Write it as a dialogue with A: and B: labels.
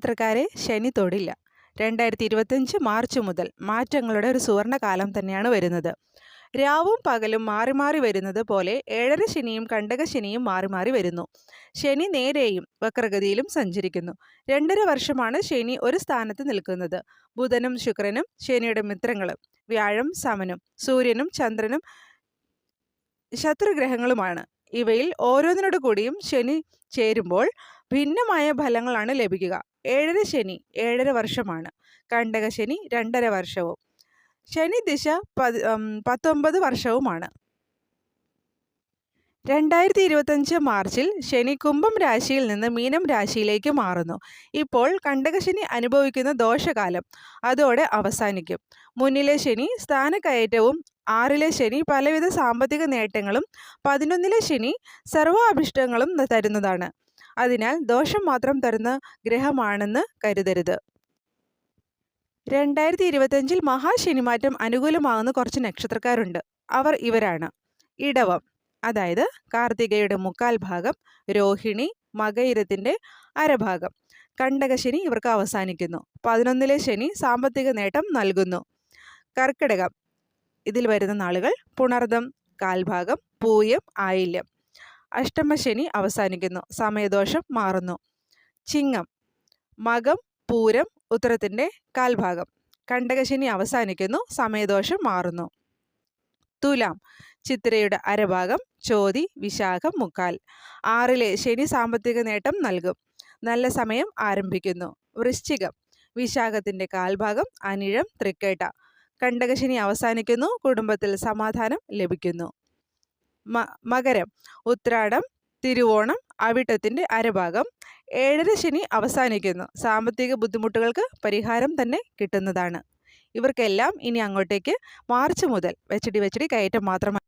A: നക്ഷത്രക്കാരെ ശനി തൊടില്ല. 2025 മാർച്ച് മുതൽ മാറ്റങ്ങളുടെ ഒരു സുവർണകാലം തന്നെയാണ് വരുന്നത്. രാവും പകലും മാറി മാറി വരുന്നത് പോലെ ഏഴര ശനിയും കണ്ടക ശനിയും മാറി മാറി വരുന്നു. ശനി നേരെയും വക്രഗതിയിലും സഞ്ചരിക്കുന്നു. 2.5 വർഷമാണ് ശനി ഒരു സ്ഥാനത്ത് നിൽക്കുന്നത്. ബുധനും ശുക്രനും ശനിയുടെ മിത്രങ്ങളും, വ്യാഴം സമനും, സൂര്യനും ചന്ദ്രനും ശത്രുഗ്രഹങ്ങളുമാണ്. ഇവയിൽ ഓരോന്നിനോട് കൂടിയും ശനി ചേരുമ്പോൾ ഭിന്നമായ ഫലങ്ങളാണ് ലഭിക്കുക. ഏഴര ശനി 7.5 വർഷമാണ്. കണ്ടക ശനി 2.5 വർഷവും. ശനി ദിശ 19 വർഷവുമാണ്. 2025 മാർച്ചിൽ ശനി കുംഭം രാശിയിൽ നിന്ന് മീനം രാശിയിലേക്ക് മാറുന്നു. ഇപ്പോൾ കണ്ടകശനി അനുഭവിക്കുന്ന ദോഷകാലം അതോടെ അവസാനിക്കും. മുന്നിലെ ശനി സ്ഥാനക്കയറ്റവും, 6-ലെ ശനി പലവിധ സാമ്പത്തിക നേട്ടങ്ങളും, 11-ലെ ശനി സർവാഭിഷ്ടങ്ങളും തരുന്നതാണ്. അതിനാൽ ദോഷം മാത്രം തരുന്ന ഗ്രഹമാണെന്ന് കരുതരുത്. 2025 മഹാശനിമാറ്റം അനുകൂലമാകുന്ന കുറച്ച് നക്ഷത്രക്കാരുണ്ട്. അവർ ഇവരാണ്: ഇടവം, അതായത് കാർത്തികയുടെ 1/4 ഭാഗം, രോഹിണി, മകയിരത്തിൻ്റെ അരഭാഗം. കണ്ടകശനി ഇവർക്ക് അവസാനിക്കുന്നു. 11-ലെ ശനി സാമ്പത്തിക നേട്ടം നൽകുന്നു. കർക്കിടകം, ഇതിൽ വരുന്ന നാളുകൾ പുണർദം 1/4 ഭാഗം, പൂയം, ആയില്യം. അഷ്ടമശനി അവസാനിക്കുന്നു. സമയദോഷം മാറുന്നു. ചിങ്ങം, മകം, പൂരം, ഉത്തരത്തിൻ്റെ 1/4 ഭാഗം. കണ്ടകശനി അവസാനിക്കുന്നു. സമയദോഷം മാറുന്നു. തുലാം, ചിത്തിരയുടെ അരഭാഗം, ചോതി, വിശാഖം 1/4. 6-ലെ ശനി സാമ്പത്തിക നേട്ടം നൽകും. നല്ല സമയം ആരംഭിക്കുന്നു. വൃശ്ചികം, വിശാഖത്തിൻ്റെ 1/4 ഭാഗം, അനിഴം, തൃക്കേട്ട. കണ്ടകശനി അവസാനിക്കുന്നു. കുടുംബത്തിൽ സമാധാനം ലഭിക്കുന്നു. മകരം, ഉത്രാടം, തിരുവോണം, അവിട്ടത്തിൻ്റെ അരഭാഗം. 7.5 ശനി അവസാനിക്കുന്നു. സാമ്പത്തിക ബുദ്ധിമുട്ടുകൾക്ക് പരിഹാരം തന്നെ കിട്ടുന്നതാണ്. ഇവർക്കെല്ലാം ഇനി അങ്ങോട്ടേക്ക് മാർച്ച് മുതൽ വെച്ചടി കയറ്റം മാത്രമാണ്.